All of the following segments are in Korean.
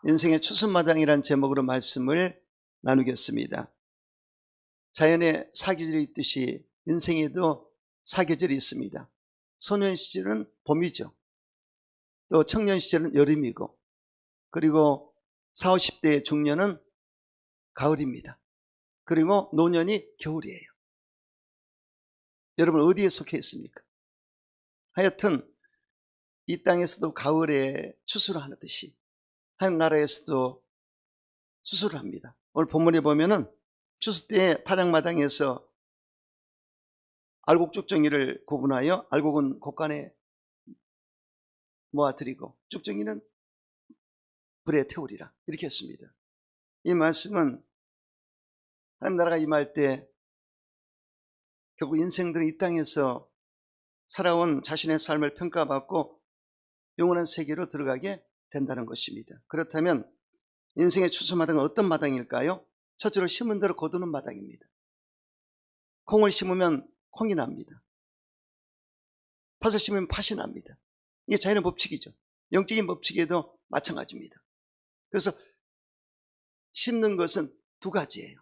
인생의 추순마당이란 제목으로 말씀을 나누겠습니다. 자연의 사계절이 있듯이 인생에도 사계절이 있습니다. 소년 시절은 봄이죠. 또 청년 시절은 여름이고, 그리고 40, 50대의 중년은 가을입니다. 그리고 노년이 겨울이에요. 여러분 어디에 속해 있습니까? 하여튼 이 땅에서도 가을에 추수를 하듯이 하나나라에서도 추수를 합니다. 오늘 본문에 보면은 추수 때 타작마당에서 알곡 쭉정이를 구분하여 알곡은 곳간에 모아드리고 쭉정이는 불에 태우리라, 이렇게 했습니다. 이 말씀은 하나님 나라가 임할 때 결국 인생들은 이 땅에서 살아온 자신의 삶을 평가받고 영원한 세계로 들어가게 된다는 것입니다. 그렇다면 인생의 추수마당은 어떤 마당일까요? 첫째로 심은 대로 거두는 마당입니다. 콩을 심으면 콩이 납니다. 팥을 심으면 팥이 납니다. 이게 자연의 법칙이죠. 영적인 법칙에도 마찬가지입니다. 그래서 심는 것은 두 가지예요.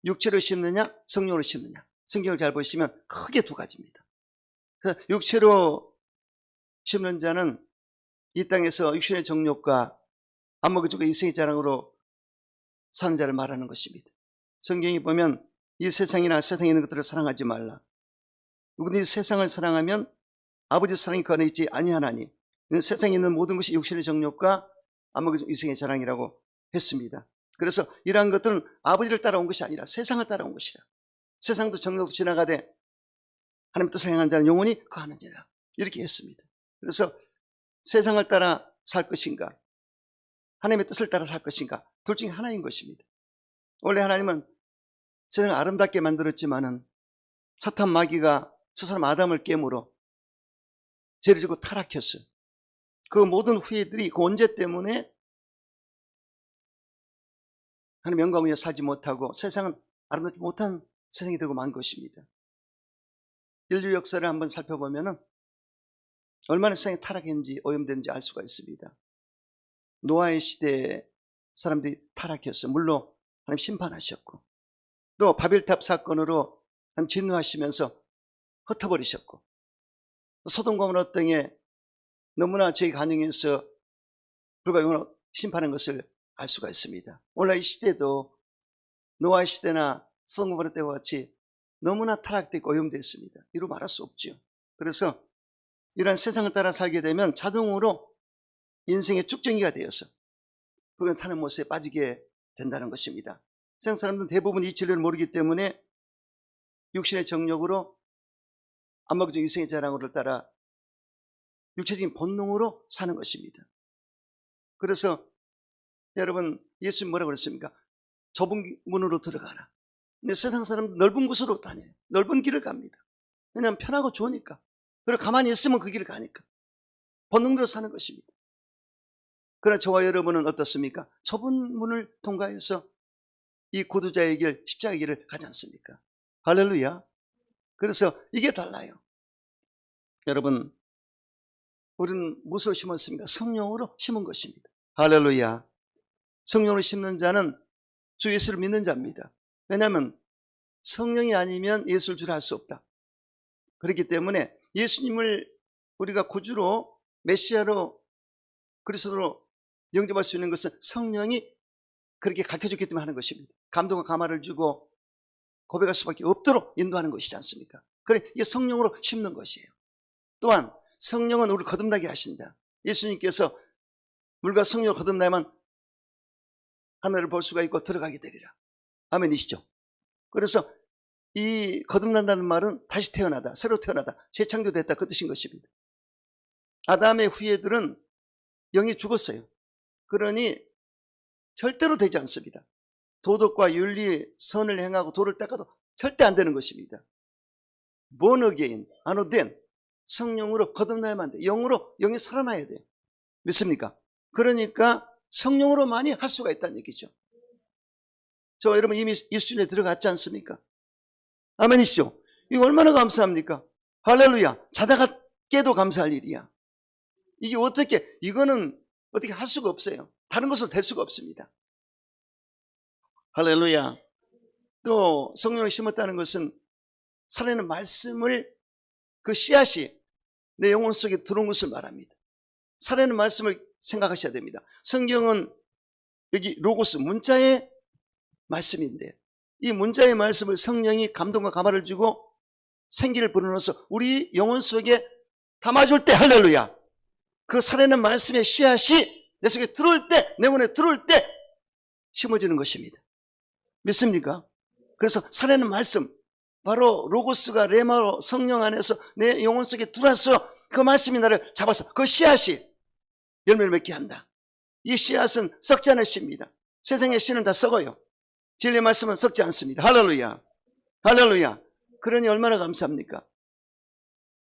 육체로 심느냐, 성령으로 심느냐. 성경을 잘 보시면 크게 두 가지입니다. 그래서 육체로 심는 자는 이 땅에서 육신의 정욕과 안목의 이성의 자랑으로 사는 자를 말하는 것입니다. 성경이 보면 이 세상이나 세상에 있는 것들을 사랑하지 말라. 누구든지 세상을 사랑하면 아버지 사랑이 그 안에 있지 아니하나니. 세상에 있는 모든 것이 육신의 정욕과 안목의 이성의 자랑이라고 했습니다. 그래서 이러한 것들은 아버지를 따라온 것이 아니라 세상을 따라온 것이라. 세상도 정욕도 지나가되 하나님의 뜻을 행하는 자는 영원히 거하는지라, 이렇게 했습니다. 그래서 세상을 따라 살 것인가, 하나님의 뜻을 따라 살 것인가, 둘 중에 하나인 것입니다. 원래 하나님은 세상을 아름답게 만들었지만은 사탄 마귀가 저 사람 아담을 깨물어 죄를 지고 타락했어요. 그 모든 후예들이 그 원죄 때문에 하나님 영광 위에 살지 못하고 세상은 아름답지 못한 세상이 되고 만 것입니다. 인류 역사를 한번 살펴보면은 얼마나 세상이 타락했는지 오염됐는지 알 수가 있습니다. 노아의 시대에 사람들이 타락했어요. 물론 하나님 심판하셨고, 또 바벨탑 사건으로 하나님 진노하시면서 흩어버리셨고, 소돔과 고모라 땅에 너무나 죄의 간영에서 불과 영원히 심판한 것을 알 수가 있습니다. 오늘 이 시대도 노아의 시대나 소돔과 고모라 때와 같이 너무나 타락되고 오염되었습니다. 이루 말할 수 없죠. 그래서 이러한 세상을 따라 살게 되면 자동으로 인생의 쭉정이가 되어서 불변 타는 모습에 빠지게 된다는 것입니다. 세상 사람들은 대부분 이 진리를 모르기 때문에 육신의 정욕으로 안목적 이성의 자랑으로 따라 육체적인 본능으로 사는 것입니다. 그래서 여러분, 예수님 뭐라고 그랬습니까? 좁은 문으로 들어가라. 근데 세상 사람은 넓은 곳으로 다녀요. 넓은 길을 갑니다. 왜냐하면 편하고 좋으니까. 그리고 가만히 있으면 그 길을 가니까. 본능대로 사는 것입니다. 그러나 저와 여러분은 어떻습니까? 좁은 문을 통과해서 이 구두자의 길, 십자가의 길을 가지 않습니까? 할렐루야. 그래서 이게 달라요. 여러분, 우리는 무엇으로 심었습니까? 성령으로 심은 것입니다. 할렐루야. 성령으로 심는 자는 주 예수를 믿는 자입니다. 왜냐하면 성령이 아니면 예수를 주라 할 수 없다. 그렇기 때문에 예수님을 우리가 구주로, 메시아로, 그리스도로 영접할 수 있는 것은 성령이 그렇게 가르쳐줬기 때문에 하는 것입니다. 감동과 감화를 주고 고백할 수밖에 없도록 인도하는 것이지 않습니까? 그래, 이게 성령으로 심는 것이에요. 또한 성령은 우리를 거듭나게 하신다. 예수님께서 물과 성령으로 거듭나야만 하늘을 볼 수가 있고 들어가게 되리라. 아멘이시죠? 그래서 이 거듭난다는 말은 다시 태어나다, 새로 태어나다, 재창조됐다, 그 뜻인 것입니다. 아담의 후예들은 영이 죽었어요. 그러니 절대로 되지 않습니다. 도덕과 윤리, 선을 행하고 도를 닦아도 절대 안 되는 것입니다. born again, 안호된 성령으로 거듭나야만 돼. 영으로, 영이 살아나야 돼요. 믿습니까? 그러니까 성령으로만이 할 수가 있다는 얘기죠. 저 여러분 이미 이 수준에 들어갔지 않습니까? 아멘이시죠? 이거 얼마나 감사합니까? 할렐루야. 자다가 깨도 감사할 일이야. 이거는 어떻게 할 수가 없어요. 다른 것으로 될 수가 없습니다. 할렐루야. 또 성령을 심었다는 것은 살아있는 말씀을, 그 씨앗이 내 영혼 속에 들어온 것을 말합니다. 살아있는 말씀을 생각하셔야 됩니다. 성경은 여기 로고스, 문자의 말씀인데, 이 문자의 말씀을 성령이 감동과 감화를 주고 생기를 불어넣어서 우리 영혼 속에 담아줄 때, 할렐루야, 그 살아있는 말씀의 씨앗이 내 속에 들어올 때, 내 영혼에 들어올 때 심어지는 것입니다. 믿습니까? 그래서 살아있는 말씀, 바로 로고스가 레마로 성령 안에서 내 영혼 속에 들어와서 그 말씀이 나를 잡아서 그 씨앗이 열매를 맺게 한다. 이 씨앗은 썩지 않을 씨입니다. 세상의 씨는 다 썩어요. 진리의 말씀은 썩지 않습니다. 할렐루야. 할렐루야. 그러니 얼마나 감사합니까?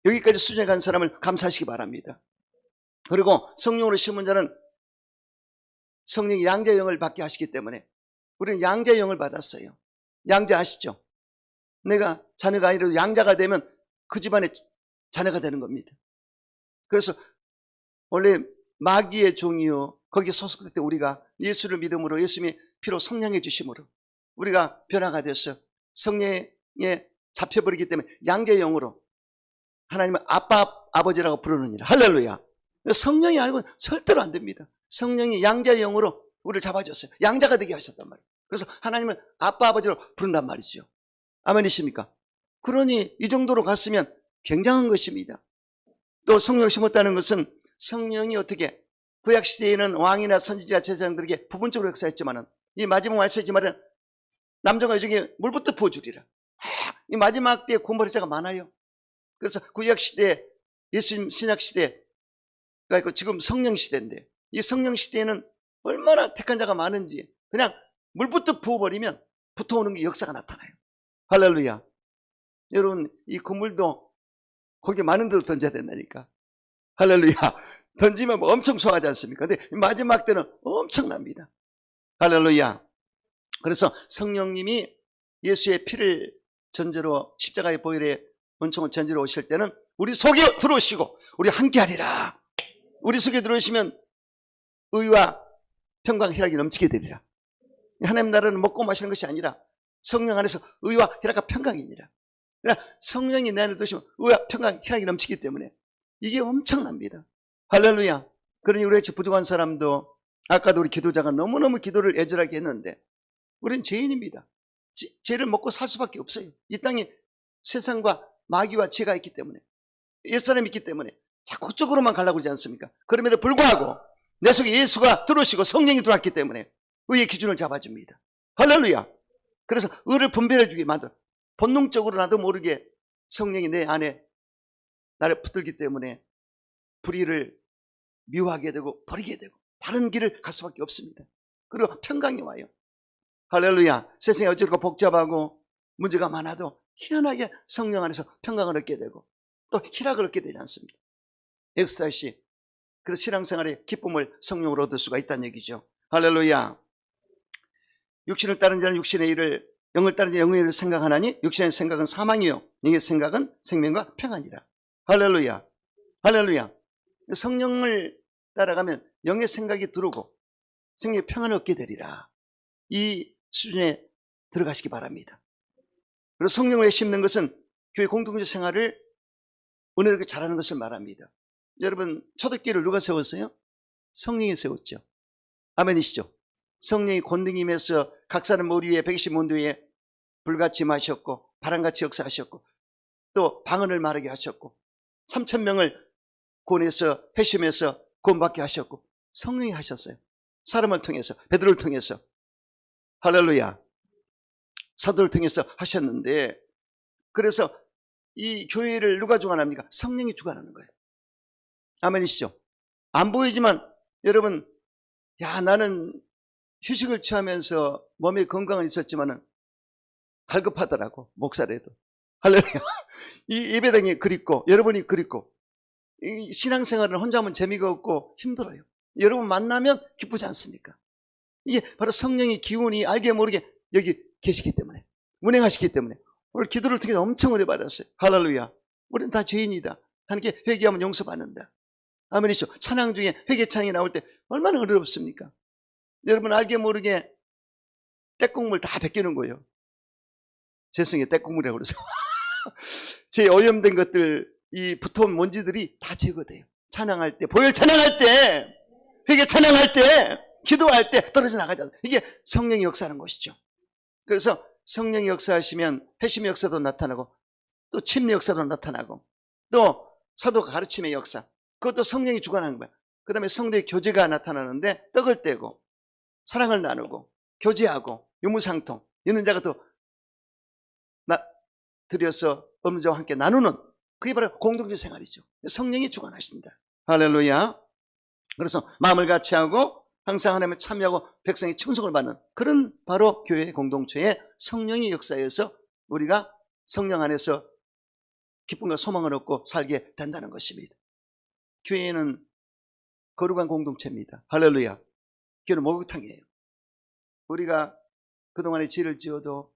여기까지 수준에 간 사람을 감사하시기 바랍니다. 그리고 성령으로 심은 자는 성령이 양자의 영을 받게 하시기 때문에 우리는 양자의 영을 받았어요. 양자 아시죠? 내가 자녀가 아니라도 양자가 되면 그 집안의 자녀가 되는 겁니다. 그래서 원래 마귀의 종이요, 거기에 소속될 때 우리가 예수를 믿음으로, 예수님의 피로 성량해 주심으로 우리가 변화가 되어서 성령에 잡혀버리기 때문에 양자의 영으로 하나님은 아빠, 아버지라고 부르느니라. 할렐루야. 성령이 알고 절대로 안 됩니다. 성령이 양자의 영으로 우리를 잡아줬어요. 양자가 되게 하셨단 말이에요. 그래서 하나님을 아빠, 아버지로 부른단 말이죠. 아멘이십니까? 그러니 이 정도로 갔으면 굉장한 것입니다. 또 성령을 심었다는 것은 성령이 어떻게 구약시대에는 왕이나 선지자 제사장들에게 부분적으로 역사했지만은 이 마지막 말씀이지만은 남자가 여중에 물부터 부어주리라. 이 마지막 때에 구원받을 많아요. 그래서 구약시대, 예수님 신약시대가 있고 지금 성령시대인데 이 성령시대에는 얼마나 택한 자가 많은지 그냥 물부터 부어버리면 붙어오는 게 역사가 나타나요. 할렐루야. 여러분, 이 건물도 거기 많은 데로 던져야 된다니까. 할렐루야. 던지면 뭐 엄청 수확하지 않습니까? 근데 마지막 때는 엄청납니다. 할렐루야. 그래서 성령님이 예수의 피를 전제로 십자가의 보혈의 은총을 전제로 오실 때는 우리 속에 들어오시고 우리 함께 하리라. 우리 속에 들어오시면 의와 평강 희락이 넘치게 되리라. 하나님 나라는 먹고 마시는 것이 아니라 성령 안에서 의와 희락과 평강이니라. 그러니까 성령이 내 안에 들어오시면 의와 평강 희락이 넘치기 때문에 이게 엄청납니다. 할렐루야. 그러니 우리 같이 부족한 사람도 아까도 우리 기도자가 너무너무 기도를 애절하게 했는데 우리는 죄인입니다. 죄를 먹고 살 수밖에 없어요. 이 땅에 세상과 마귀와 죄가 있기 때문에, 옛사람이 있기 때문에 자꾸 그쪽으로만 가려고 그러지 않습니까? 그럼에도 불구하고 내 속에 예수가 들어오시고 성령이 들어왔기 때문에 의의 기준을 잡아줍니다. 할렐루야. 그래서 의를 분별해 주게 만들어. 본능적으로 나도 모르게 성령이 내 안에 나를 붙들기 때문에 불의를 미워하게 되고 버리게 되고 바른 길을 갈 수밖에 없습니다. 그리고 평강이 와요. 할렐루야. 세상이 어찌고 복잡하고 문제가 많아도 희한하게 성령 안에서 평강을 얻게 되고 또 희락을 얻게 되지 않습니까? 엑스타시. 그래서 신앙생활의 기쁨을 성령으로 얻을 수가 있다는 얘기죠. 할렐루야. 육신을 따른 자는 육신의 일을, 영을 따른 자는 영의 일을 생각하나니 육신의 생각은 사망이요 영의 생각은 생명과 평안이라. 할렐루야. 할렐루야. 성령을 따라가면 영의 생각이 들어오고 생명의 평안을 얻게 되리라. 이 수준에 들어가시기 바랍니다. 그리고 성령을 심는 것은 교회 공동체 생활을 은혜롭게 잘하는 것을 말합니다. 여러분, 초대교회를 누가 세웠어요? 성령이 세웠죠. 아멘이시죠? 성령이 권능임에서 각 사람 머리 위에 120문도 위에 불같이 마셨고 바람같이 역사하셨고 또 방언을 말하게 하셨고 3,000명을 구원해서 회심해서 구원받게 하셨고 성령이 하셨어요. 사람을 통해서, 베드로를 통해서. 할렐루야. 사도를 통해서 하셨는데, 그래서 이 교회를 누가 주관합니까? 성령이 주관하는 거예요. 아멘이시죠? 안 보이지만 여러분, 야, 나는 휴식을 취하면서 몸에 건강은 있었지만은 갈급하더라고, 목사래도. 할렐루야. 이 예배당이 그립고 여러분이 그립고 이 신앙생활은 혼자 하면 재미가 없고 힘들어요. 여러분 만나면 기쁘지 않습니까? 이게 바로 성령의 기운이 알게 모르게 여기 계시기 때문에, 운행하시기 때문에 오늘 기도를 통해 엄청 은혜 받았어요. 할렐루야. 우리는 다 죄인이다. 하나님께 회개하면 용서받는다. 아멘이죠. 찬양 중에 회개 찬양이 나올 때 얼마나 어렵습니까? 여러분 알게 모르게 떼국물 다 벗기는 거예요. 죄송해요. 떼국물이라고 그래서. 제 오염된 것들, 이 붙어온 먼지들이 다 제거돼요. 찬양할 때, 보혈 찬양할 때, 회개 찬양할 때, 기도할 때 떨어져 나가잖아요. 이게 성령의 역사하는 것이죠. 그래서 성령의 역사하시면 회심의 역사도 나타나고 또 침례 역사도 나타나고 또 사도가 가르침의 역사, 그것도 성령이 주관하는 거야. 그 다음에 성도의 교제가 나타나는데 떡을 떼고 사랑을 나누고 교제하고 유무상통 있는 자가 또 드려서 없는 자와 함께 나누는, 그게 바로 공동체 생활이죠. 성령이 주관하신다. 할렐루야. 그래서 마음을 같이 하고 항상 하나님을 참여하고 백성의 충성을 받는 그런 바로 교회 공동체의 성령의 역사에서 우리가 성령 안에서 기쁨과 소망을 얻고 살게 된다는 것입니다. 교회는 거룩한 공동체입니다. 할렐루야. 교회는 목욕탕이에요. 우리가 그동안에 죄를 지어도,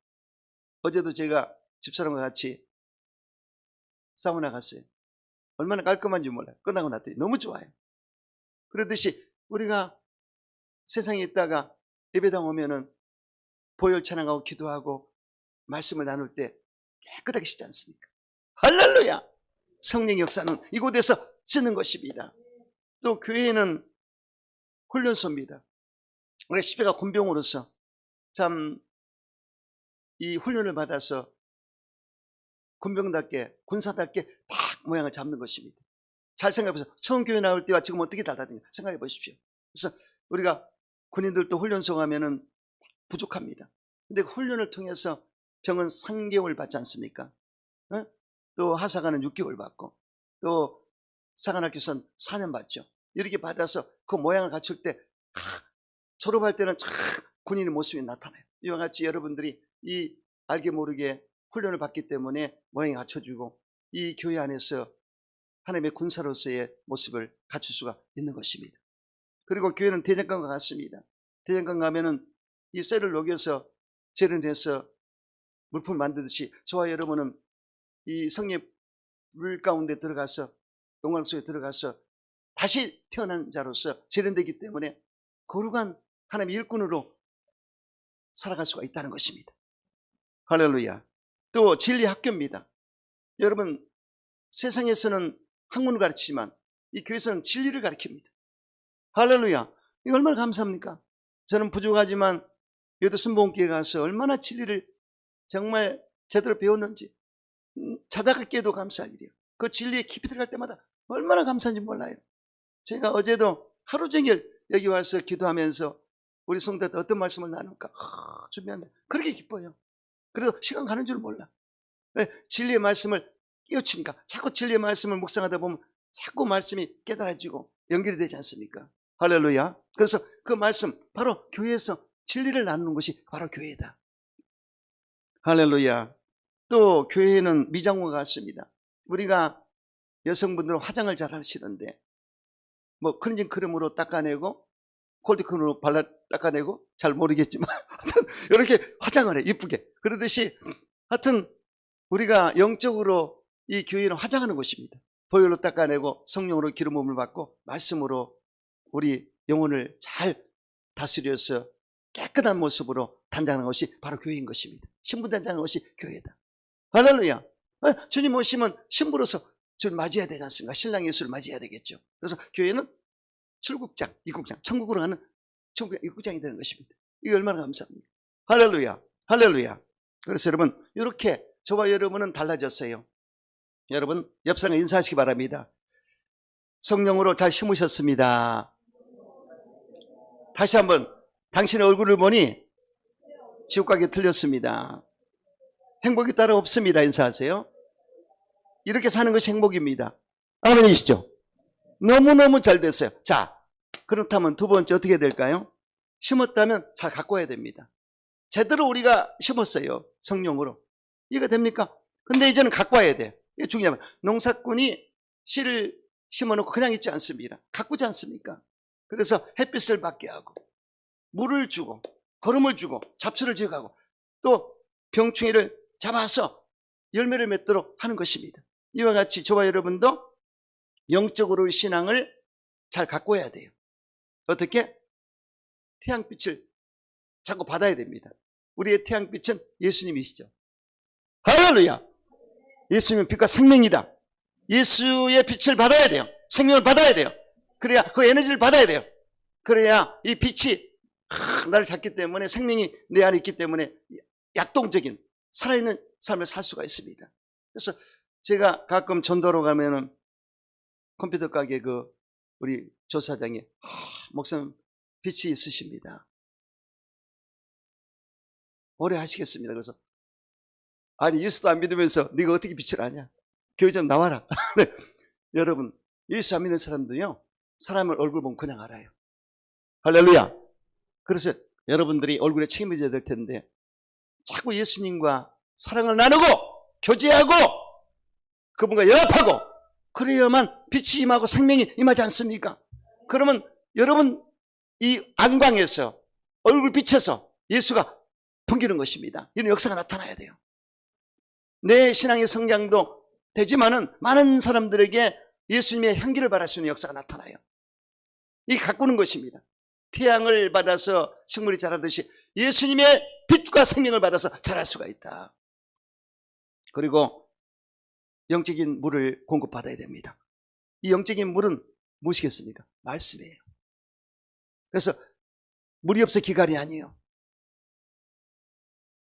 어제도 제가 집사람과 같이 사우나 갔어요. 얼마나 깔끔한지 몰라요. 끝나고 났더니 너무 좋아요. 그러듯이 우리가 세상에 있다가 예배당 오면은 보혈 찬양하고 기도하고 말씀을 나눌 때 깨끗하게 씻지 않습니까? 할렐루야. 성령의 역사는 이곳에서 쓰는 것입니다. 또 교회는 훈련소입니다. 우리가 시대가 군병으로서 참 이 훈련을 받아서 군병답게 군사답게 딱 모양을 잡는 것입니다. 잘 생각해보세요. 처음 교회 나올 때와 지금 어떻게 달라진가 생각해 보십시오. 그래서 우리가 군인들도 훈련소 가면은 부족합니다. 근데 훈련을 통해서 병은 3개월 받지 않습니까? 또 하사관은 6개월 받고 또 사관학교선 4년 받죠. 이렇게 받아서 그 모양을 갖출 때 졸업할 때는 쫙 군인의 모습이 나타나요. 이와 같이 여러분들이 이 알게 모르게 훈련을 받기 때문에 모양이 갖춰지고 이 교회 안에서 하나님의 군사로서의 모습을 갖출 수가 있는 것입니다. 그리고 교회는 대장간과 같습니다. 대장간 가면은 이 쇠를 녹여서 재를 내서 물품을 만들듯이 저와 여러분은 이 성령 물 가운데 들어가서 영광 속에 들어가서 다시 태어난 자로서 재련되기 때문에 거룩한 하나님의 일꾼으로 살아갈 수가 있다는 것입니다. 할렐루야. 또 진리 학교입니다. 여러분 세상에서는 학문을 가르치지만 이 교회에서는 진리를 가르칩니다. 할렐루야. 이거 얼마나 감사합니까? 저는 부족하지만 여도 순복음교회 가서 얼마나 진리를 정말 제대로 배웠는지 자다가 깨도 감사할 일이에요. 그 진리에 깊이 들어갈 때마다 얼마나 감사한지 몰라요. 제가 어제도 하루 종일 여기 와서 기도하면서 우리 성도들 어떤 말씀을 나눌까 준비하는데 그렇게 기뻐요. 그래도 시간 가는 줄 몰라. 진리의 말씀을 깨우치니까 자꾸 진리의 말씀을 묵상하다 보면 자꾸 말씀이 깨달아지고 연결이 되지 않습니까? 할렐루야. 그래서 그 말씀 바로 교회에서 진리를 나누는 것이 바로 교회다. 할렐루야. 또 교회는 미장과 같습니다. 우리가 여성분들은 화장을 잘 하시는데 뭐 클렌징 크림으로 닦아내고 콜드크림으로 발라 닦아내고 잘 모르겠지만 하여튼 이렇게 화장을 해 이쁘게. 그러듯이 하여튼 우리가 영적으로 이 교회는 화장하는 곳입니다. 보혈로 닦아내고 성령으로 기름 부음을 받고 말씀으로 우리 영혼을 잘 다스려서 깨끗한 모습으로 단장하는 것이 바로 교회인 것입니다. 신부 단장하는 것이 교회다. 할렐루야. 주님 오시면 신부로서 주를 맞이해야 되지 않습니까? 신랑 예수를 맞이해야 되겠죠. 그래서 교회는 출국장, 입국장, 천국으로 가는 천국 입국장이 되는 것입니다. 이게 얼마나 감사합니까? 할렐루야. 할렐루야. 그래서 여러분 이렇게 저와 여러분은 달라졌어요. 여러분 옆 사람에 인사하시기 바랍니다. 성령으로 잘 심으셨습니다. 다시 한번 당신의 얼굴을 보니 지옥 가기 틀렸습니다. 행복이 따로 없습니다. 인사하세요. 이렇게 사는 것이 행복입니다. 아멘이시죠? 너무너무 잘 됐어요. 자, 그렇다면 두 번째 어떻게 될까요? 심었다면 잘 가꿔야 됩니다. 제대로 우리가 심었어요. 성령으로. 이해가 됩니까? 근데 이제는 가꿔야 돼. 이게 중요하면 농사꾼이 씨를 심어놓고 그냥 있지 않습니다. 가꾸지 않습니까? 그래서 햇빛을 받게 하고 물을 주고 거름을 주고 잡초를 제거하고 또 병충해를 잡아서 열매를 맺도록 하는 것입니다. 이와 같이 저와 여러분도 영적으로 신앙을 잘 가꿔야 돼요. 어떻게? 태양빛을 자꾸 받아야 됩니다. 우리의 태양빛은 예수님이시죠. 할렐루야. 예수님은 빛과 생명이다. 예수의 빛을 받아야 돼요. 생명을 받아야 돼요. 그래야 그 에너지를 받아야 돼요. 그래야 이 빛이 나를 잡기 때문에, 생명이 내 안에 있기 때문에 약동적인 살아있는 삶을 살 수가 있습니다. 그래서 제가 가끔 전도로 가면은 컴퓨터 가게 우리 조사장이 목사님 빛이 있으십니다. 오래 하시겠습니다. 그래서 아니 예수도 안 믿으면서 네가 어떻게 빛을 아냐? 교회 좀 나와라. 여러분, 예수 안 믿는 사람도요, 사람을 얼굴 보면 그냥 알아요. 할렐루야. 그래서 여러분들이 얼굴에 책임을 져야 될 텐데 자꾸 예수님과 사랑을 나누고 교제하고 그분과 연합하고 그래야만 빛이 임하고 생명이 임하지 않습니까? 그러면 여러분 이 안광에서, 얼굴 빛에서 예수가 풍기는 것입니다. 이런 역사가 나타나야 돼요. 내 신앙의 성장도 되지만은 많은 사람들에게 예수님의 향기를 발할 수 있는 역사가 나타나요. 이게 가꾸는 것입니다. 태양을 받아서 식물이 자라듯이 예수님의 빛과 생명을 받아서 자랄 수가 있다. 그리고 영적인 물을 공급받아야 됩니다. 이 영적인 물은 무엇이겠습니까? 말씀이에요. 그래서 물이 없어 기갈이 아니에요.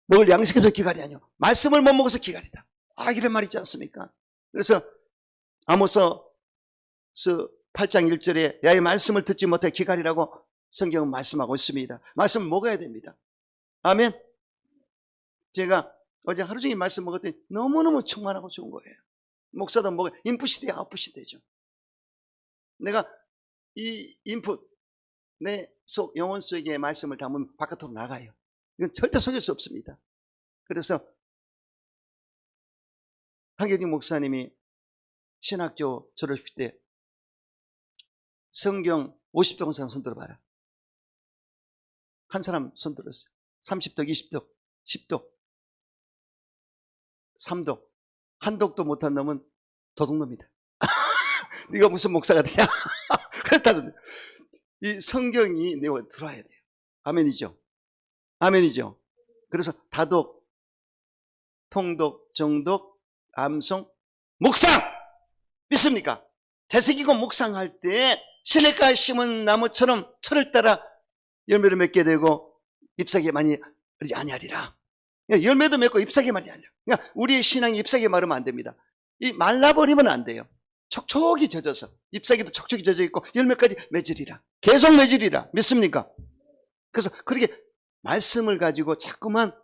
먹을 양식이 없어 기갈이 아니에요. 말씀을 못 먹어서 기갈이다. 이런 말이지 않습니까? 그래서 아모스 8장 1절에 야의 말씀을 듣지 못해 기갈이라고 성경은 말씀하고 있습니다. 말씀을 먹어야 됩니다. 아멘. 제가 어제 하루 종일 말씀 먹었더니 너무너무 충만하고 좋은 거예요. 목사도 먹어요. 인풋이 돼야 아웃풋이 되죠. 내가 이 인풋, 내 속, 영혼 속의 말씀을 담으면 바깥으로 나가요. 이건 절대 속일 수 없습니다. 그래서 하경영 목사님이 신학교 졸업식 때 성경 50독 사람 손 들어봐라. 한 사람 손 들었어요. 30독, 20독, 10독, 3독. 한 독도 못한 놈은 도둑놈이다. 네가 무슨 목사가 되냐? 그렇다던데. 이 성경이 내 안에 들어와야 돼요. 아멘이죠? 아멘이죠? 그래서 다독, 통독, 정독, 암송, 묵상! 믿습니까? 되새기고 묵상할 때 시냇가에 심은 나무처럼 철을 따라 열매를 맺게 되고 잎사귀 많이 마르지 아니하리라. 열매도 맺고 잎사귀 마르지 아니하리라. 그러니까 우리의 신앙이 잎사귀 마르면 안 됩니다. 이 말라버리면 안 돼요. 촉촉이 젖어서, 잎사귀도 촉촉이 젖어 있고 열매까지 맺으리라. 계속 맺으리라. 믿습니까? 그래서 그렇게 말씀을 가지고 자꾸만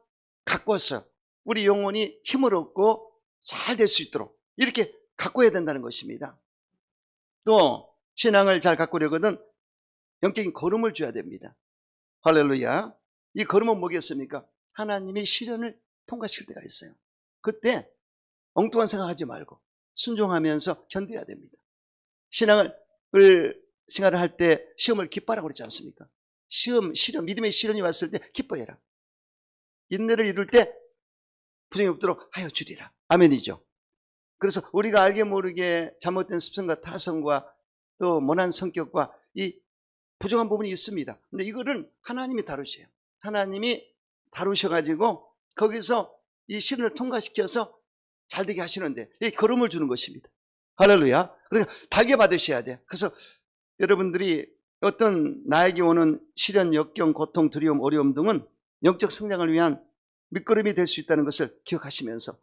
가꿔서 우리 영혼이 힘을 얻고 잘 될 수 있도록 이렇게 가꿔야 된다는 것입니다. 또 신앙을 잘 가꾸려거든 영적인 걸음을 줘야 됩니다. 할렐루야. 이 걸음은 뭐겠습니까? 하나님이 시련을 통과시킬 때가 있어요. 그때 엉뚱한 생각하지 말고 순종하면서 견뎌야 됩니다. 신앙을 할 때 시험을 기뻐하라고 그러지 않습니까? 시험, 믿음의 시련이 왔을 때 기뻐해라. 인내를 이룰 때 부정이 없도록 하여 주리라. 아멘이죠. 그래서 우리가 알게 모르게 잘못된 습성과 타성과 또 모난 성격과 이 부정한 부분이 있습니다. 근데 이거를 하나님이 다루셔요. 하나님이 다루셔가지고 거기서 이 시련을 통과시켜서 잘되게 하시는데 이 걸음을 주는 것입니다. 할렐루야. 그러니까 달게 받으셔야 돼요. 그래서 여러분들이 어떤 나에게 오는 시련, 역경, 고통, 두려움, 어려움 등은 영적 성장을 위한 밑거름이 될 수 있다는 것을 기억하시면서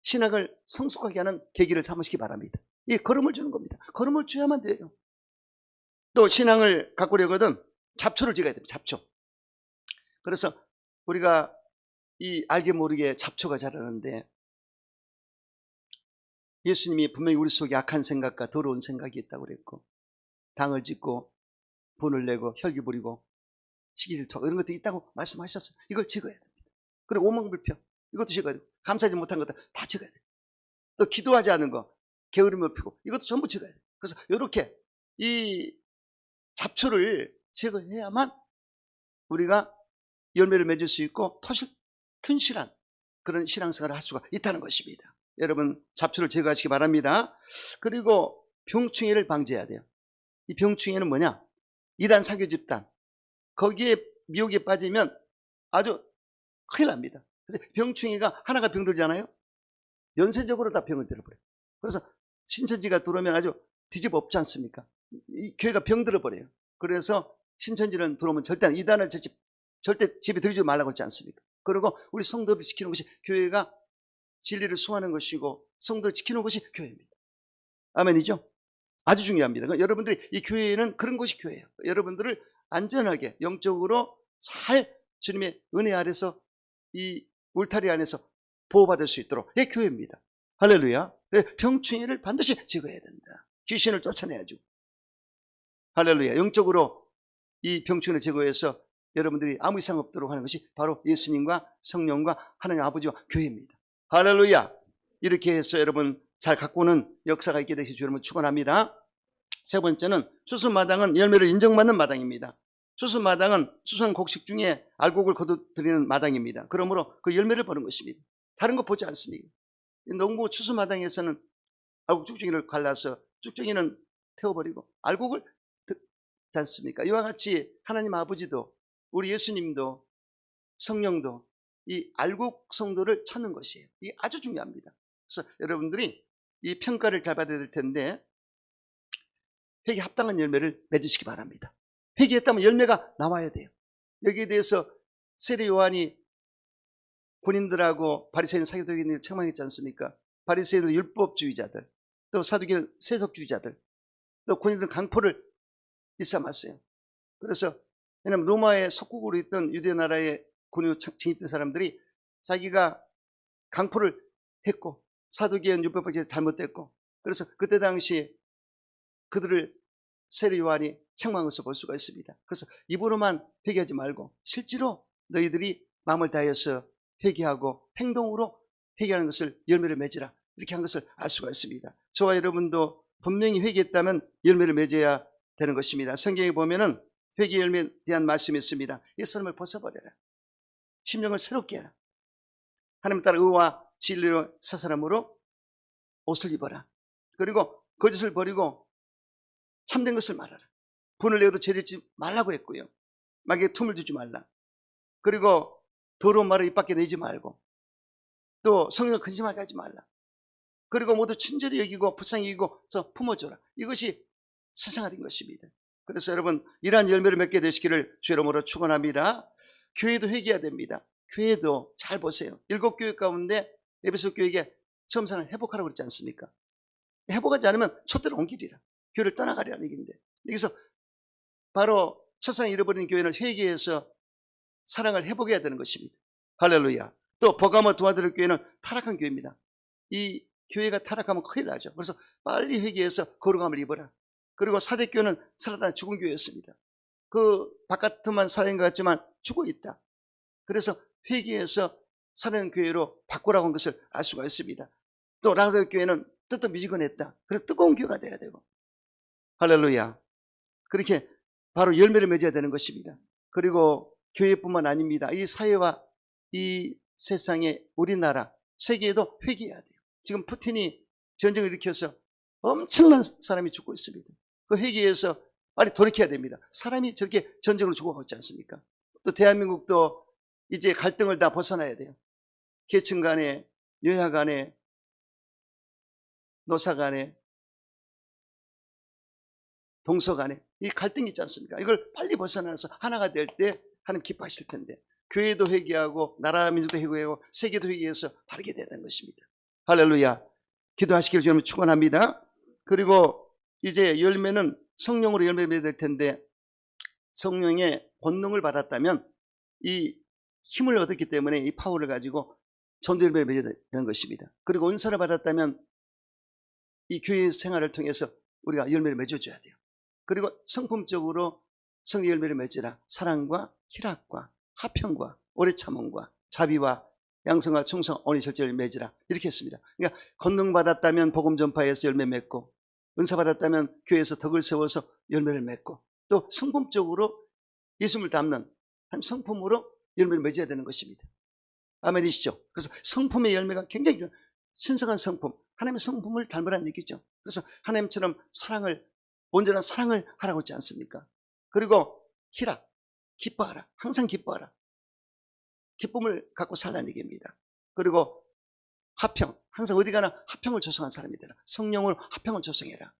신학을 성숙하게 하는 계기를 삼으시기 바랍니다. 이 걸음을 주는 겁니다. 걸음을 줘야만 돼요. 또 신앙을 가꾸려거든 잡초를 지어야 됩니다. 잡초. 그래서 우리가 이 알게 모르게 잡초가 자라는데 예수님이 분명히 우리 속에 악한 생각과 더러운 생각이 있다고 그랬고 당을 짓고 분을 내고 혈기 부리고 시기질투하고 이런 것도 있다고 말씀하셨어요. 이걸 찍어야 됩니다. 그리고 오만불평 이것도 찍어야 돼요. 감사하지 못한 것들 다 찍어야 돼요. 또 기도하지 않은 거 게으름을 피고 이것도 전부 찍어야 돼요. 그래서 이렇게 이 잡초를 제거해야만 우리가 열매를 맺을 수 있고 튼실한 그런 신앙생활을 할 수가 있다는 것입니다. 여러분 잡초를 제거하시기 바랍니다. 그리고 병충해를 방지해야 돼요. 이 병충해는 뭐냐? 이단 사교 집단. 거기에 미혹에 빠지면 아주 큰일 납니다. 그래서 병충해가 하나가 병들잖아요. 연쇄적으로 다 병을 들어버려요. 그래서 신천지가 들어오면 아주 뒤집어 엎지 않습니까? 이 교회가 병들어 버려요. 그래서 신천지는 들어오면 절대 이단을 절대 집에 들이지 말라고 하지 않습니까? 그리고 우리 성도를 지키는 것이 교회가 진리를 수호하는 것이고 성도를 지키는 것이 교회입니다. 아멘이죠? 아주 중요합니다. 그러니까 여러분들이 이 교회는 그런 것이 교회예요. 여러분들을 안전하게 영적으로 잘 주님의 은혜 아래서 이 울타리 안에서 보호받을 수 있도록 이게 교회입니다. 할렐루야. 병충해를 반드시 제거해야 된다. 귀신을 쫓아내야죠. 할렐루야. 영적으로 이 병충해를 제거해서 여러분들이 아무 이상 없도록 하는 것이 바로 예수님과 성령과 하나님 아버지와 교회입니다. 할렐루야. 이렇게 해서 여러분 잘 가꾸는 역사가 있게 되시 여러분 축원합니다. 세 번째는 수순마당은 열매를 인정받는 마당입니다. 수순마당은 수선 곡식 중에 알곡을 거두드리는 마당입니다. 그러므로 그 열매를 보는 것입니다. 다른 거 보지 않습니다. 농부 추수마당에서는 알곡 쭉정이를 갈라서 쭉정이는 태워버리고 알곡을 듣지 않습니까? 이와 같이 하나님 아버지도 우리 예수님도 성령도 이 알곡 성도를 찾는 것이에요. 이게 아주 중요합니다. 그래서 여러분들이 이 평가를 잘 받아야 될 텐데 회개에 합당한 열매를 맺으시기 바랍니다. 회개했다면 열매가 나와야 돼요. 여기에 대해서 세례 요한이 군인들하고 바리새인 사기꾼들을 책망했지 않습니까? 바리새인들 율법주의자들, 또 사두개인 세속주의자들, 또 군인들 강포를 일삼았어요. 그래서 왜냐하면 로마의 속국으로 있던 유대 나라의 군인으로 진입된 사람들이 자기가 강포를 했고 사두개인 율법주의 잘못됐고 그래서 그때 당시 그들을 세례 요한이 책망한 것을 볼 수가 있습니다. 그래서 입으로만 회개하지 말고 실제로 너희들이 마음을 다해서 회개하고 행동으로 회개하는 것을 열매를 맺으라 이렇게 한 것을 알 수가 있습니다. 저와 여러분도 분명히 회개했다면 열매를 맺어야 되는 것입니다. 성경에 보면은 회개 열매에 대한 말씀이 있습니다. 옛사람을 벗어버려라. 심령을 새롭게 해라. 하나님 따라 의와 진리로 새 사람으로 옷을 입어라. 그리고 거짓을 버리고 참된 것을 말하라. 분을 내어도 죄짓지 말라고 했고요. 마귀에 틈을 주지 말라. 그리고 더러운 말을 입 밖에 내지 말고 또 성령을 근심하게 하지 말라. 그리고 모두 친절히 여기고 불쌍히 여기고 품어줘라. 이것이 세상화된 것입니다. 그래서 여러분 이러한 열매를 맺게 되시기를 주 이름으로 축원합니다. 교회도 회개해야 됩니다. 교회도 잘 보세요. 7교회 가운데 에베소 교회에게 처음 사는 회복하라고 그랬지 않습니까? 회복하지 않으면 촛대로 옮기리라. 교회를 떠나가리라는 얘기인데 여기서 바로 첫사랑 잃어버린 교회는 회개해서 사랑을 회복해야 되는 것입니다. 할렐루야. 또 버가모 두아드를 교회는 타락한 교회입니다. 이 교회가 타락하면 큰일 나죠. 그래서 빨리 회개해서 거룩함을 입어라. 그리고 사대교회는 살아다 죽은 교회였습니다. 그 바깥만 살아있는 것 같지만 죽어있다. 그래서 회개해서 살아있는 교회로 바꾸라고 한 것을 알 수가 있습니다. 또 라우디게아 교회는 뜨뜻미지근했다. 그래서 뜨거운 교회가 돼야 되고 할렐루야. 그렇게 바로 열매를 맺어야 되는 것입니다. 그리고 교회뿐만 아닙니다. 이 사회와 이 세상에 우리나라 세계에도 회개해야 돼요. 지금 푸틴이 전쟁을 일으켜서 엄청난 사람이 죽고 있습니다. 그 회개에서 빨리 돌이켜야 됩니다. 사람이 저렇게 전쟁으로 죽어가고 있지 않습니까? 또 대한민국도 이제 갈등을 다 벗어나야 돼요. 계층 간에, 여야 간에, 노사 간에, 동서 간에 이 갈등이 있지 않습니까? 이걸 빨리 벗어나서 하나가 될 때 하나님 기뻐하실 텐데 교회도 회개하고 나라 민족도 회개하고 세계도 회개해서 바르게 되는 것입니다. 할렐루야. 기도하시기를 주님 축원합니다. 그리고 이제 열매는 성령으로 열매를 맺어야 될 텐데 성령의 권능을 받았다면 이 힘을 얻었기 때문에 이 파워를 가지고 전도 열매를 맺어야 되는 것입니다. 그리고 은사를 받았다면 이 교회 생활을 통해서 우리가 열매를 맺어줘야 돼요. 그리고 성품적으로 성령 열매를 맺으라. 사랑과 희락과 화평과 오래 참음과 자비와 양성과 충성, 온유 절제를 맺으라. 이렇게 했습니다. 그러니까 권능 받았다면 복음 전파에서 열매 맺고 은사 받았다면 교회에서 덕을 세워서 열매를 맺고 또 성품적으로 예수님을 닮는 한 성품으로 열매를 맺어야 되는 것입니다. 아멘이시죠? 그래서 성품의 열매가 굉장히 신성한 성품, 하나님의 성품을 닮으라는 얘기죠. 그래서 하나님처럼 사랑을 온전한 사랑을 하라고 했지 않습니까? 그리고 희락, 기뻐하라. 항상 기뻐하라. 기쁨을 갖고 살라는 얘기입니다. 그리고 화평, 항상 어디 가나 화평을 조성한 사람이 되라. 성령으로 화평을 조성해라.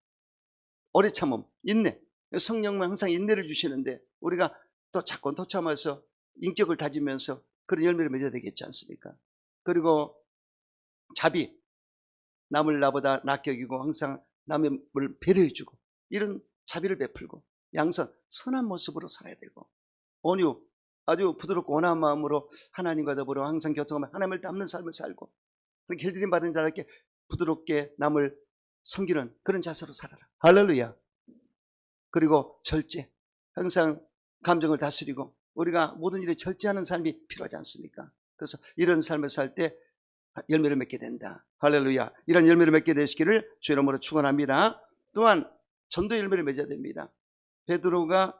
오래 참음, 인내. 성령은 항상 인내를 주시는데 우리가 또 자꾸 더 참아서 인격을 다지면서 그런 열매를 맺어야 되겠지 않습니까? 그리고 자비, 남을 나보다 낫게 여기고 항상 남을 배려해주고 이런 자비를 베풀고 양선, 선한 모습으로 살아야 되고 온유, 아주 부드럽고 온화한 마음으로 하나님과 더불어 항상 교통하며 하나님을 닮는 삶을 살고 길들임 받은 자답게 부드럽게 남을 섬기는 그런 자세로 살아라. 할렐루야. 그리고 절제, 항상 감정을 다스리고 우리가 모든 일에 절제하는 삶이 필요하지 않습니까? 그래서 이런 삶을 살 때 열매를 맺게 된다. 할렐루야. 이런 열매를 맺게 되시기를 주 이름으로 축원합니다. 또한 전도 열매를 맺어야 됩니다. 베드로가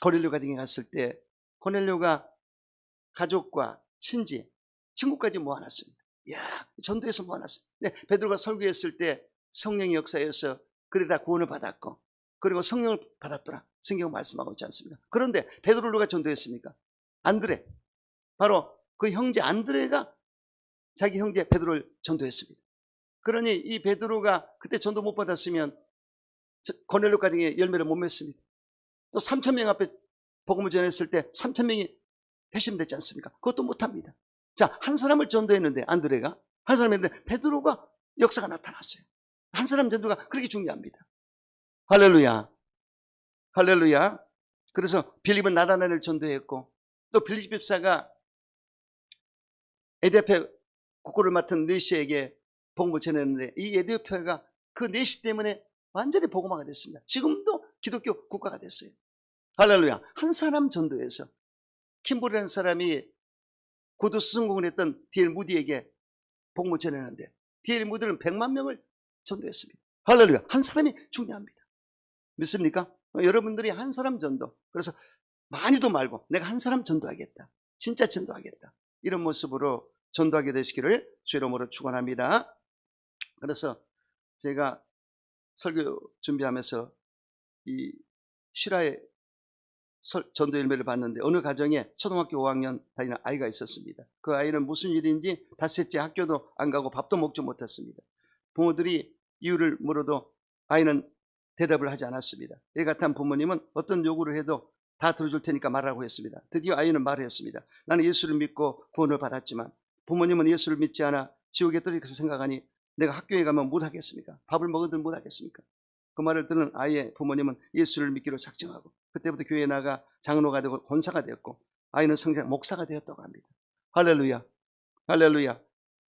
고넬료 가정에 갔을 때 고넬료가 가족과 친지, 친구까지 모아놨습니다. 이야, 전도에서 모아놨어요. 네, 베드로가 설교했을 때 성령의 역사에서 그래 다 구원을 받았고 그리고 성령을 받았더라. 성경 말씀하고 있지 않습니까? 그런데 베드로를 누가 전도했습니까? 안드레. 바로 그 형제 안드레가 자기 형제 베드로를 전도했습니다. 그러니 이 베드로가 그때 전도 못 받았으면 고넬료 가정에 열매를 못 맺습니다. 또 3,000명 앞에 복음을 전했을 때 3,000명이 회심됐지 않습니까? 그것도 못합니다. 자, 한 사람을 전도했는데 안드레가 한 사람인데 베드로가 역사가 나타났어요. 한 사람 전도가 그렇게 중요합니다. 할렐루야. 할렐루야. 그래서 빌립은 나다나엘을 전도했고 또 빌립 집사가 에디오피아 국고를 맡은 네시에게 복음을 전했는데 이 에디오피아가 그 네시 때문에 완전히 복음화가 됐습니다. 지금도 기독교 국가가 됐어요. 할렐루야. 한 사람 전도해서 킴볼이라는 사람이 고도 수성공을 했던 D.L. 무디에게 복음을 전했는데 D.L. 무디는 100만 명을 전도했습니다. 할렐루야. 한 사람이 중요합니다. 믿습니까? 여러분들이 한 사람 전도, 그래서 많이도 말고 내가 한 사람 전도하겠다. 진짜 전도하겠다. 이런 모습으로 전도하게 되시기를 주 이름으로 축원합니다. 그래서 제가 설교 준비하면서 이 실화의 전도 열매를 봤는데 어느 가정에 초등학교 5학년 다니는 아이가 있었습니다. 그 아이는 무슨 일인지 닷새째 학교도 안 가고 밥도 먹지 못했습니다. 부모들이 이유를 물어도 아이는 대답을 하지 않았습니다. 이 같은 부모님은 어떤 요구를 해도 다 들어줄 테니까 말하라고 했습니다. 드디어 아이는 말을 했습니다. 나는 예수를 믿고 구원을 받았지만 부모님은 예수를 믿지 않아 지옥에 떨어질 것을 생각하니 내가 학교에 가면 못 하겠습니까? 밥을 먹어도 못 하겠습니까? 그 말을 듣는 아이의 부모님은 예수를 믿기로 작정하고 그때부터 교회에 나가 장로가 되고 권사가 되었고 아이는 성장 목사가 되었다고 합니다. 할렐루야. 할렐루야.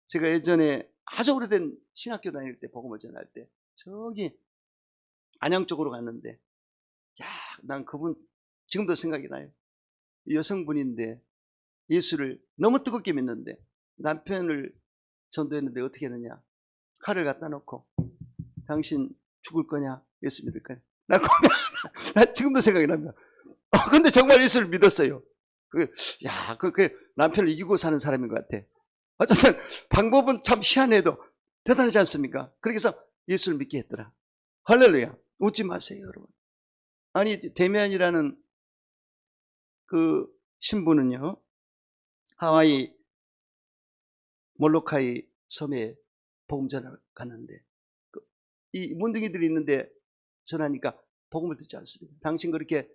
제가 예전에 아주 오래된 신학교 다닐 때 복음을 전할 때 저기 안양 쪽으로 갔는데 야, 난 그분 지금도 생각이 나요. 여성분인데 예수를 너무 뜨겁게 믿는데 남편을 전도했는데 어떻게 했느냐. 칼을 갖다 놓고 당신 죽을 거냐 예수 믿을 거냐. 나 지금도 생각이 납니다. 근데 정말 예수를 믿었어요. 그 남편을 이기고 사는 사람인 것 같아. 어쨌든 방법은 참 희한해도 대단하지 않습니까? 그래서 예수를 믿게 했더라. 할렐루야. 웃지 마세요, 여러분. 아니, 데미안이라는 그 신부는요, 하와이 몰로카이 섬에 복음 전을 갔는데, 이 문둥이들이 있는데 전하니까 복음을 듣지 않습니다. 당신 그렇게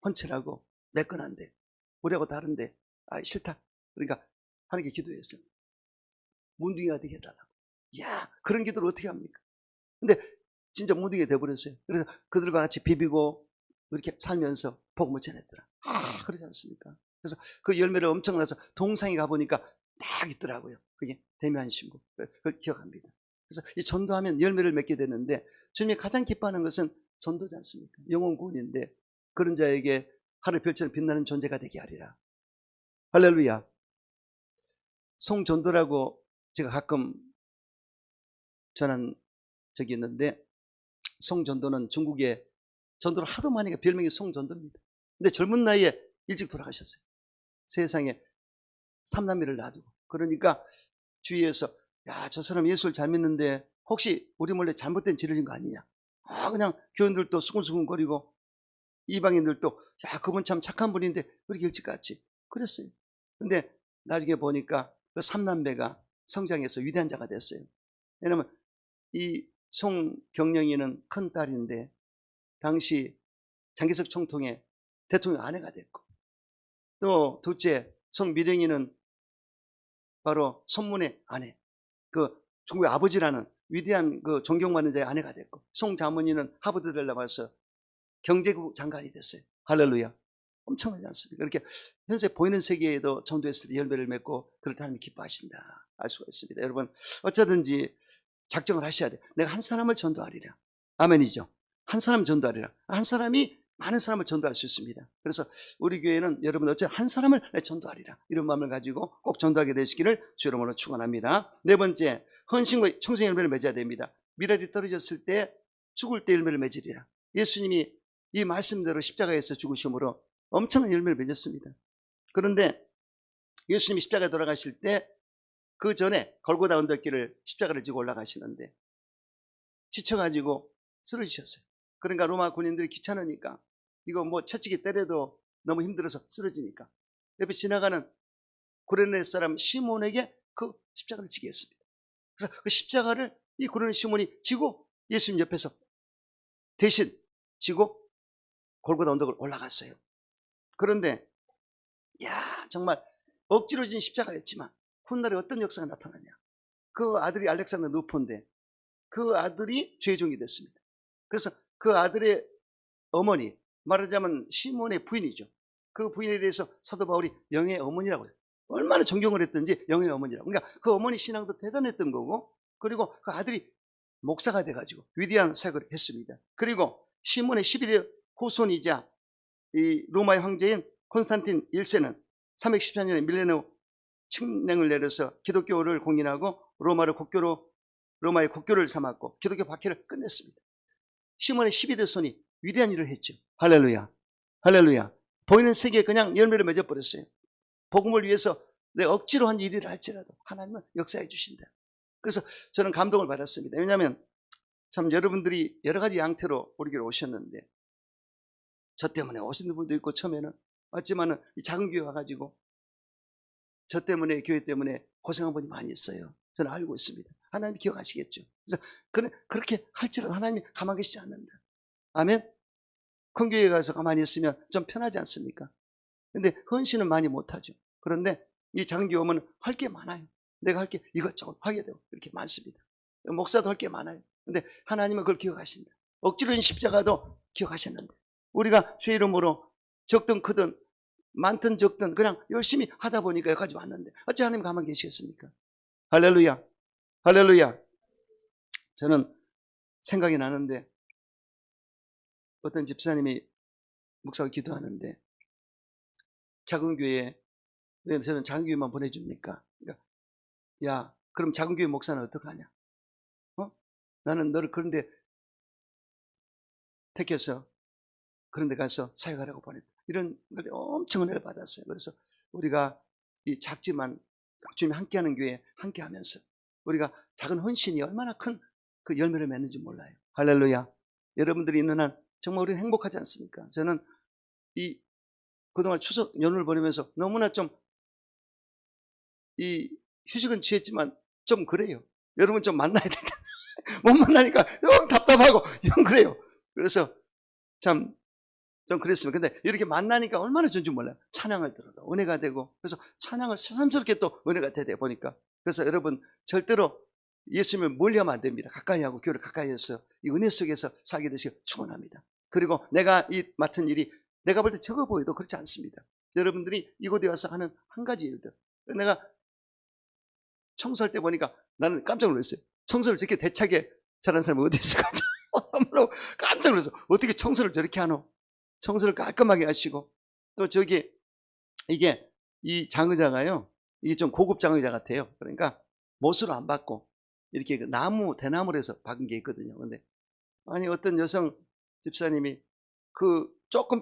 헌칠하고 매끈한데, 우리하고 다른데, 싫다. 그러니까 하나님께 기도했어요. 문둥이가 되게 해달라고. 이야, 그런 기도를 어떻게 합니까? 근데 진짜 문둥이가 돼버렸어요. 그래서 그들과 같이 비비고 이렇게 살면서 복음을 전했더라. 그러지 않습니까? 그래서 그 열매를 엄청나서 동상에 가보니까 딱 있더라고요. 그게 데미안 신부. 그걸 기억합니다. 그래서 이 전도하면 열매를 맺게 되는데 주님이 가장 기뻐하는 것은 전도지 않습니까? 영혼 구원인데 그런 자에게 하늘 별처럼 빛나는 존재가 되게 하리라. 할렐루야. 송전도라고 제가 가끔 전한 적이 있는데 송전도는 중국의 전도를 하도 많이 하니까 별명이 송전도입니다. 근데 젊은 나이에 일찍 돌아가셨어요. 세상에 3남매를 놔두고. 그러니까 주위에서 야, 저 사람 예수를 잘 믿는데 혹시 우리 몰래 잘못된 죄를 진 거 아니냐. 그냥 교인들도 수근수근거리고 이방인들도 야, 그분 참 착한 분인데 왜 이렇게 일찍 갔지? 그랬어요. 근데 나중에 보니까 그 삼남매가 성장해서 위대한 자가 됐어요. 왜냐면 이 송경영이는 큰 딸인데 당시 장기석 총통의 대통령 아내가 됐고, 또 둘째 송미령이는 바로 손문의 아내, 그 중국의 아버지라는 위대한 그 존경받는 자의 아내가 됐고, 송자문이는 하버드를 나와서 경제국 장관이 됐어요. 할렐루야. 엄청나지 않습니까? 이렇게 현재 보이는 세계에도 전도했을 때 열매를 맺고 그럴 때 하나님이 기뻐하신다 알 수가 있습니다. 여러분 어쩌든지 작정을 하셔야 돼요. 내가 한 사람을 전도하리라. 아멘이죠. 한 사람 전도하리라. 한 사람이 많은 사람을 전도할 수 있습니다. 그래서 우리 교회는 여러분 어째 한 사람을 전도하리라 이런 마음을 가지고 꼭 전도하게 되시기를 주 이름으로 축원합니다. 네 번째, 헌신과 청생의 열매를 맺어야 됩니다. 미랄이 떨어졌을 때 죽을 때 열매를 맺으리라. 예수님이 이 말씀대로 십자가에서 죽으심으로 엄청난 열매를 맺었습니다. 그런데 예수님이 십자가에 돌아가실 때 그 전에 골고다 언덕길을 십자가를 지고 올라가시는데 지쳐가지고 쓰러지셨어요. 그러니까 로마 군인들이 귀찮으니까 이거 뭐 채찍이 때려도 너무 힘들어서 쓰러지니까 옆에 지나가는 구레네 사람 시몬에게 그 십자가를 지게 했습니다. 그래서 그 십자가를 이 구레네 시몬이 지고 예수님 옆에서 대신 지고 골고다 언덕을 올라갔어요. 그런데 야, 정말 억지로 진 십자가였지만 훗날에 어떤 역사가 나타나냐. 그 아들이 알렉산더 누포인데 그 아들이 죄종이 됐습니다. 그래서 그 아들의 어머니, 말하자면 시몬의 부인이죠. 그 부인에 대해서 사도 바울이 영의 어머니라고 해요. 얼마나 존경을 했던지 영의 어머니라고. 그러니까 그 어머니 신앙도 대단했던 거고, 그리고 그 아들이 목사가 돼가지고 위대한 사역을 했습니다. 그리고 시몬의 11대 후손이자 이 로마의 황제인 콘스탄틴 1세는 314년에 밀레노 칙령을 내려서 기독교를 공인하고 로마의 국교를 삼았고 기독교 박해를 끝냈습니다. 시몬의 12대 손이 위대한 일을 했죠. 할렐루야. 할렐루야. 보이는 세계에 그냥 열매를 맺어버렸어요. 복음을 위해서 내가 억지로 한 일이라 할지라도 하나님은 역사해 주신다. 그래서 저는 감동을 받았습니다. 왜냐하면 참 여러분들이 여러 가지 양태로 우리 교회에 오셨는데 저 때문에 오시는 분도 있고 처음에는 왔지만은 이 작은 교회 와가지고 저 때문에 교회 때문에 고생한 분이 많이 있어요. 저는 알고 있습니다. 하나님이 기억하시겠죠. 그래서 그렇게 할지라도 하나님이 가만히 계시지 않는다. 아멘. 큰 교회에 가서 가만히 있으면 좀 편하지 않습니까? 근데 헌신은 많이 못하죠. 그런데 이 작은 교회 오면 할 게 많아요. 내가 할 게 이것저것 하게 되고 이렇게 많습니다. 목사도 할 게 많아요. 근데 하나님은 그걸 기억하신다. 억지로 인 십자가도 기억하셨는데 우리가 주의 이름으로 적든 크든 많든 적든 그냥 열심히 하다 보니까 여기까지 왔는데 어찌 하나님 가만히 계시겠습니까? 할렐루야. 할렐루야. 저는 생각이 나는데 어떤 집사님이 목사가 기도하는데 작은 교회에 왜 저는 작은 교회만 보내줍니까? 그러니까, 야, 그럼 작은 교회 목사는 어떡하냐? 나는 너를 그런데 택해서 그런데 가서 사역하라고 보냈다. 이런 걸 엄청 은혜를 받았어요. 그래서 우리가 이 작지만 주님이 함께하는 교회에 함께하면서 우리가 작은 헌신이 얼마나 큰 그 열매를 맺는지 몰라요. 할렐루야. 여러분들이 있는 한 정말 우리는 행복하지 않습니까? 저는 이 그동안 추석 연휴를 보내면서 너무나 좀 이 휴식은 취했지만 좀 그래요. 여러분 좀 만나야 된다. 못 만나니까 영 답답하고 영 그래요. 그래서 참 좀 그랬습니다. 근데 이렇게 만나니까 얼마나 좋은지 몰라요. 찬양을 들어도 은혜가 되고 그래서 찬양을 새삼스럽게 또 은혜가 되다 보니까 그래서 여러분 절대로 예수님을 멀리하면 안 됩니다. 가까이 하고 교회를 가까이 해서 이 은혜 속에서 살게 되시길 축원합니다. 그리고 내가 이 맡은 일이 내가 볼 때 적어 보여도 그렇지 않습니다. 여러분들이 이곳에 와서 하는 한 가지 일들. 내가 청소할 때 보니까 나는 깜짝 놀랐어요. 청소를 저렇게 대차게 잘하는 사람이 어디 있을까? 깜짝 놀랐어. 어떻게 청소를 저렇게 하노? 청소를 깔끔하게 하시고 또 저기 이게 이 장의자가요. 이게 좀 고급 장의자 같아요. 그러니까 못으로 안 받고 이렇게 그 나무 대나무로 해서 박은 게 있거든요. 근데 아니 어떤 여성 집사님이 그 조금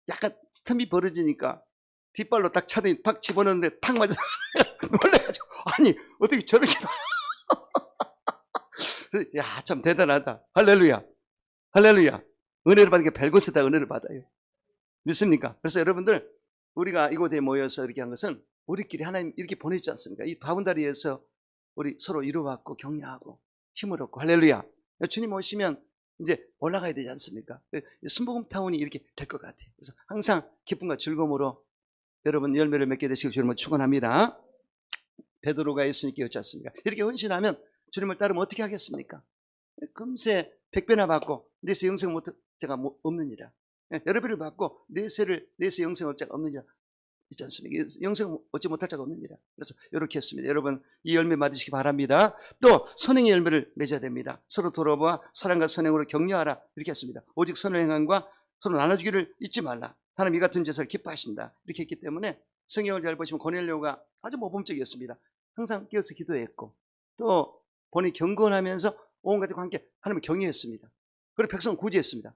약간 틈이 벌어지니까 뒷발로 딱 차더니 탁 집어넣는데 탁 맞아서 놀래가지고 아니 어떻게 저렇게 야 참 대단하다. 할렐루야. 할렐루야. 은혜를 받으니까 별곳에다 은혜를 받아요. 믿습니까? 그래서 여러분들, 우리가 이곳에 모여서 이렇게 한 것은 우리끼리 하나님 이렇게 보내지 않습니까? 이 바운다리에서 우리 서로 이루어받고 격려하고 힘을 얻고. 할렐루야. 주님 오시면 이제 올라가야 되지 않습니까? 순복음 타운이 이렇게 될 것 같아요. 그래서 항상 기쁨과 즐거움으로 여러분 열매를 맺게 되시길 주님을 축원합니다. 베드로가 예수님께 여쭙지 않습니까? 이렇게 헌신하면 주님을 따르면 어떻게 하겠습니까? 금세 100배나 받고 내세 영생 못 자가 없느니라. 여러 배를 받고 내세 영생 얻을 자가 없느니라. 있지 않습니까? 영생 얻지 못할 자가 없느니라. 그래서 이렇게 했습니다. 여러분 이 열매 맞으시기 바랍니다. 또 선행의 열매를 맺어야 됩니다. 서로 돌아보아 사랑과 선행으로 격려하라. 이렇게 했습니다. 오직 선을 행함과 서로 나눠주기를 잊지 말라. 하나님 이 같은 제사를 기뻐하신다. 이렇게 했기 때문에 성경을 잘 보시면 고넬료가 아주 모범적이었습니다. 항상 깨어서 기도했고 또 본인이 경건하면서 온 가족과 함께 하나님을 경외했습니다. 그리고 백성을 구제했습니다.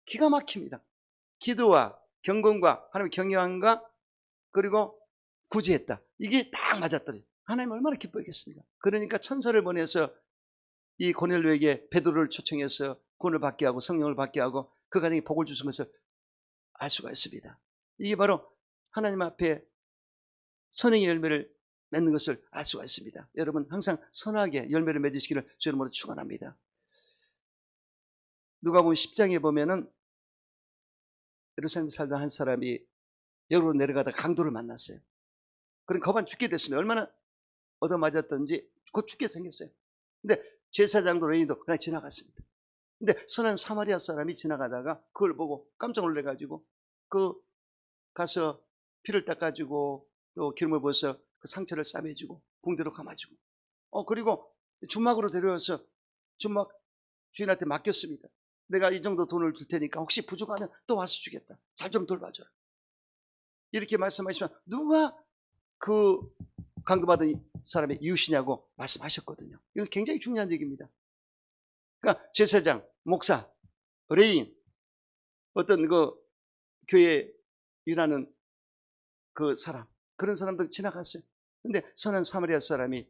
기가 막힙니다. 기도와 경건과 하나님의 경외함과 그리고 구제했다. 이게 딱 맞았더니 하나님 얼마나 기뻐했겠습니까? 그러니까 천사를 보내서 이 고넬료에게 베드로를 초청해서 구원을 받게 하고 성령을 받게 하고 그 가정에 복을 주신 것을 알 수가 있습니다. 이게 바로 하나님 앞에 선행의 열매를 맺는 것을 알 수가 있습니다. 여러분 항상 선하게 열매를 맺으시기를 주 이름으로 축원합니다. 누가복음 10장에 보면은 예루살렘에 살던 한 사람이 여기로 내려가다 강도를 만났어요. 그럼 거반 죽게 됐습니다. 얼마나 얻어맞았던지 곧 죽게 생겼어요. 근데 제사장도 레인도 그냥 지나갔습니다. 근데 선한 사마리아 사람이 지나가다가 그걸 보고 깜짝 놀래가지고 그 가서 피를 닦아주고 또 기름을 부어서 그 상처를 싸매주고 붕대로 감아주고 그리고 주막으로 데려와서 주막 주인한테 맡겼습니다. 내가 이 정도 돈을 줄 테니까 혹시 부족하면 또 와서 주겠다. 잘 좀 돌봐줘라. 이렇게 말씀하시면 누가 그 강도받은 사람의 이웃이냐고 말씀하셨거든요. 이건 굉장히 중요한 얘기입니다. 그러니까 제사장, 목사, 레인, 어떤 그 교회에 일하는 그 사람, 그런 사람도 지나갔어요. 근데 선한 사마리아 사람이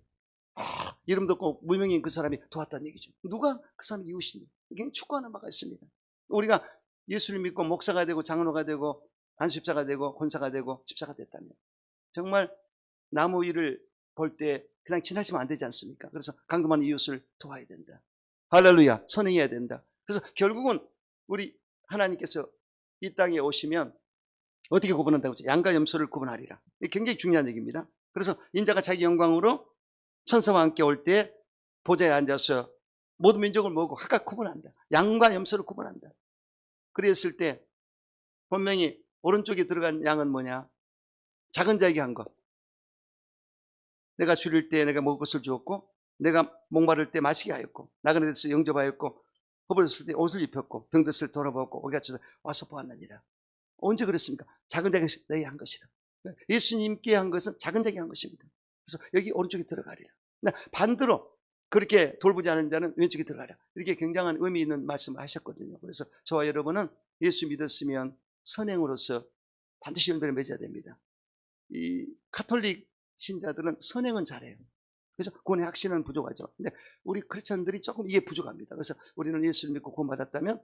이름도 없고 무명인 그 사람이 도왔다는 얘기죠. 누가 그 사람의 이웃이냐. 이게 축구하는 바가 있습니다. 우리가 예수를 믿고 목사가 되고 장로가 되고 안수집사가 되고 권사가 되고 집사가 됐다면 정말 나무 위를 볼 때 그냥 지나치면 안 되지 않습니까? 그래서 강도많은 이웃을 도와야 된다. 할렐루야. 선행해야 된다. 그래서 결국은 우리 하나님께서 이 땅에 오시면 어떻게 구분한다고 하죠? 양과 염소를 구분하리라. 이게 굉장히 중요한 얘기입니다. 그래서 인자가 자기 영광으로 천사와 함께 올 때 보좌에 앉아서 모든 민족을 모으고 각각 구분한다. 양과 염소를 구분한다. 그랬을 때 분명히 오른쪽에 들어간 양은 뭐냐? 작은 자에게 한 것. 내가 줄일 때 내가 먹을 것을 주었고 내가 목마를 때 마시게 하였고 나그네 데서 영접하였고 허물었을 때 옷을 입혔고 병들었을 때 돌아보았고 오기 같이 와서 보았느니라. 언제 그랬습니까? 작은 자에게 내게 한 것이다. 예수님께 한 것은 작은 자에게 한 것입니다. 그래서 여기 오른쪽에 들어가리라. 반대로 그렇게 돌보지 않은 자는 왼쪽에 들어가리라. 이렇게 굉장한 의미 있는 말씀을 하셨거든요. 그래서 저와 여러분은 예수 믿었으면 선행으로서 반드시 열매를 맺어야 됩니다. 이 가톨릭 신자들은 선행은 잘해요. 그래서 구원의 확신은 부족하죠. 근데 우리 크리스천들이 조금 이게 부족합니다. 그래서 우리는 예수를 믿고 구원받았다면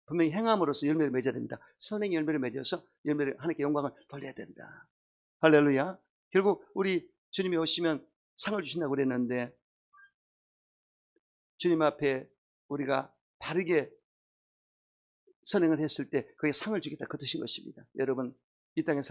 분명히 행함으로써 열매를 맺어야 됩니다. 선행의 열매를 맺어서 열매를 하나님께 영광을 돌려야 된다. 할렐루야. 결국 우리 주님이 오시면 상을 주신다고 그랬는데 주님 앞에 우리가 바르게 선행을 했을 때 그게 상을 주겠다 그 뜻인 것입니다. 여러분 이 땅에